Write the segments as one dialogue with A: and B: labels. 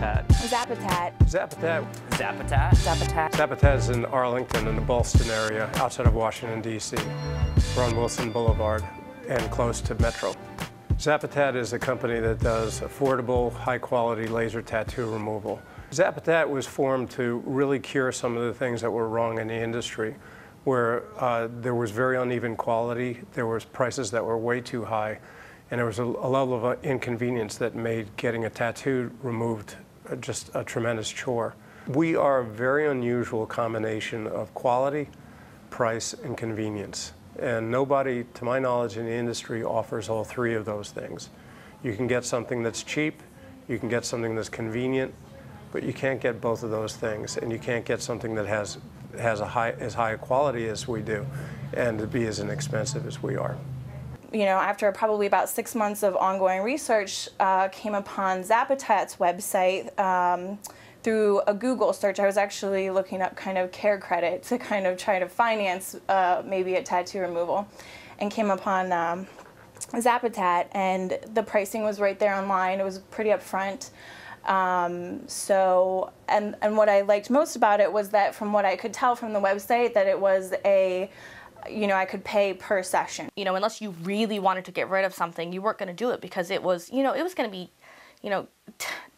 A: Zapatat.
B: Zapatat.
C: Zapatat.
A: Zapatat.
B: Zapatat.
C: Zapatat is in Arlington in the Ballston area outside of Washington, D.C. We're on Wilson Boulevard and close to Metro. Zapatat is a company that does affordable, high-quality laser tattoo removal. Zapatat was formed to really cure some of the things that were wrong in the industry, where there was very uneven quality, there was prices that were way too high, and there was a level of inconvenience that made getting a tattoo removed just a tremendous chore. We are a very unusual combination of quality, price, and convenience. And nobody, to my knowledge, in the industry offers all three of those things. You can get something that's cheap, you can get something that's convenient, but you can't get both of those things, and you can't get something that has as high a quality as we do, and to be as inexpensive as we are.
B: You know, after probably about 6 months of ongoing research, came upon Zapatat's website through a Google search. I was actually looking up kind of care credit to kind of try to finance maybe a tattoo removal, and came upon Zapatat, and the pricing was right there online. It was pretty upfront. And what I liked most about it was that, from what I could tell from the website, that it was I could pay per session.
D: You know, unless you really wanted to get rid of something, you weren't going to do it, because it was, it was going to be,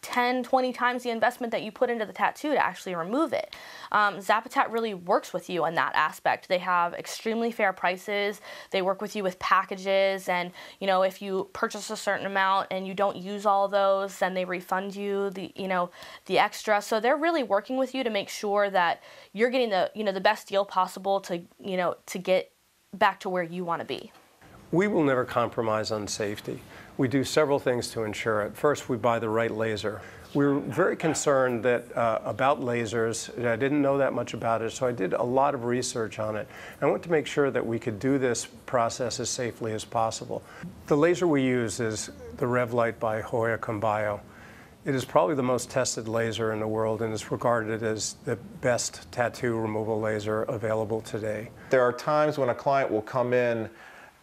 D: 10, 20 times the investment that you put into the tattoo to actually remove it. Zapatat really works with you in that aspect. They have extremely fair prices. They work with you with packages, and if you purchase a certain amount and you don't use all those, then they refund you the extra. So they're really working with you to make sure that you're getting the best deal possible to get back to where you want to be.
C: We will never compromise on safety. We do several things to ensure it. First, we buy the right laser. We were very concerned about lasers. I didn't know that much about it, so I did a lot of research on it. I wanted to make sure that we could do this process as safely as possible. The laser we use is the RevLite by Hoya Combayo. It is probably the most tested laser in the world, and is regarded as the best tattoo removal laser available today.
E: There are times when a client will come in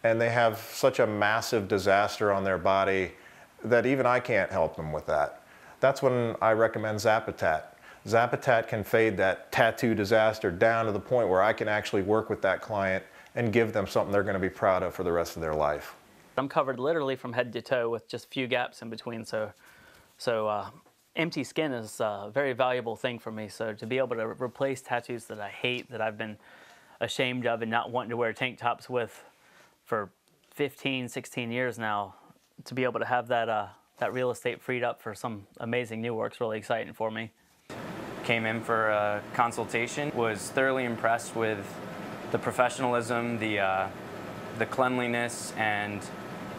E: and they have such a massive disaster on their body that even I can't help them with that. That's when I recommend Zapatat. Zapatat can fade that tattoo disaster down to the point where I can actually work with that client and give them something they're going to be proud of for the rest of their life.
A: I'm covered literally from head to toe with just a few gaps in between, so empty skin is a very valuable thing for me. So to be able to replace tattoos that I hate, that I've been ashamed of and not wanting to wear tank tops with for 15, 16 years now, to be able to have that real estate freed up for some amazing new work's really exciting for me.
F: Came in for a consultation, was thoroughly impressed with the professionalism, the cleanliness, and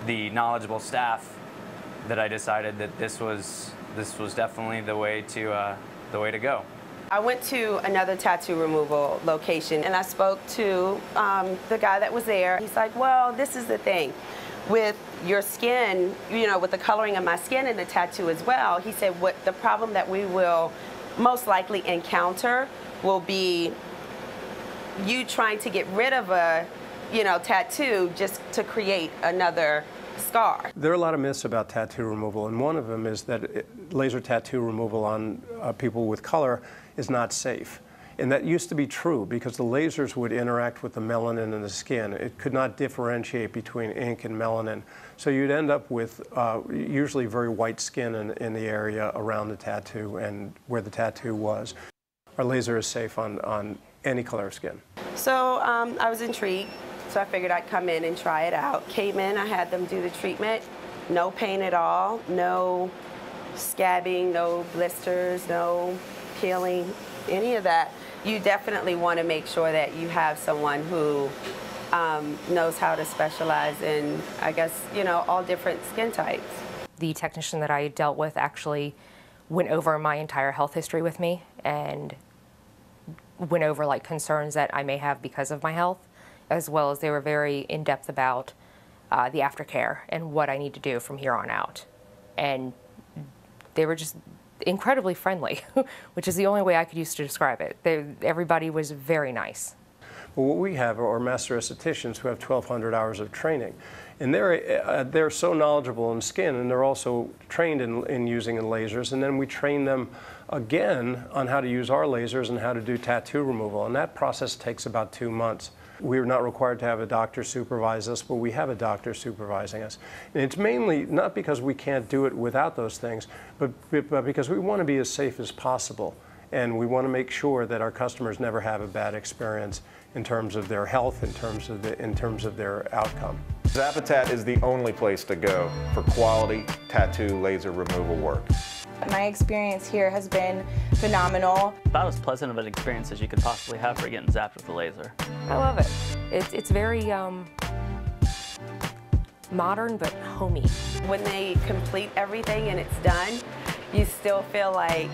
F: the knowledgeable staff, that I decided that this was definitely the way to go.
G: I went to another tattoo removal location, and I spoke to the guy that was there. He's like, well, this is the thing. With your skin, with the coloring of my skin and the tattoo as well, he said what the problem that we will most likely encounter will be you trying to get rid of a, tattoo just to create another scar.
C: There are a lot of myths about tattoo removal, and one of them is that laser tattoo removal on people with color is not safe. And that used to be true, because the lasers would interact with the melanin in the skin. It could not differentiate between ink and melanin. So you'd end up with usually very white skin in the area around the tattoo and where the tattoo was. Our laser is safe on any color of skin.
G: So I was intrigued, so I figured I'd come in and try it out. Came in, I had them do the treatment. No pain at all, no scabbing, no blisters, no peeling, any of that. You definitely want to make sure that you have someone who knows how to specialize in, I guess, all different skin types.
H: The technician that I dealt with actually went over my entire health history with me and went over concerns that I may have because of my health, as well as they were very in-depth about the aftercare and what I need to do from here on out. And they were just incredibly friendly, which is the only way I could use to describe it. Everybody was very nice.
C: Well, what we have are master estheticians who have 1,200 hours of training. And they're so knowledgeable in skin, and they're also trained in using lasers. And then we train them again on how to use our lasers and how to do tattoo removal. And that process takes about 2 months. We're not required to have a doctor supervise us, but we have a doctor supervising us. And it's mainly not because we can't do it without those things, but because we want to be as safe as possible. And we want to make sure that our customers never have a bad experience in terms of their health, in terms of their outcome.
E: Zapatat is the only place to go for quality tattoo laser removal work.
B: My experience here has been phenomenal.
A: About as pleasant of an experience as you could possibly have for getting zapped with a laser.
H: I love it. It's very modern but homey.
G: When they complete everything and it's done, you still feel like,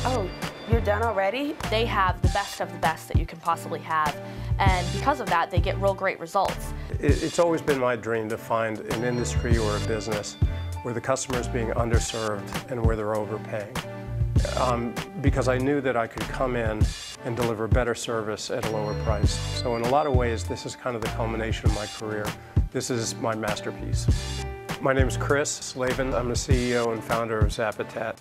G: oh, you're done already?
D: They have the best of the best that you can possibly have, and because of that, they get real great results.
C: It's always been my dream to find an industry or a business where the customer is being underserved and where they're overpaying. Because I knew that I could come in and deliver better service at a lower price. So in a lot of ways, this is kind of the culmination of my career. This is my masterpiece. My name is Chris Slavin. I'm the CEO and founder of Zapatat.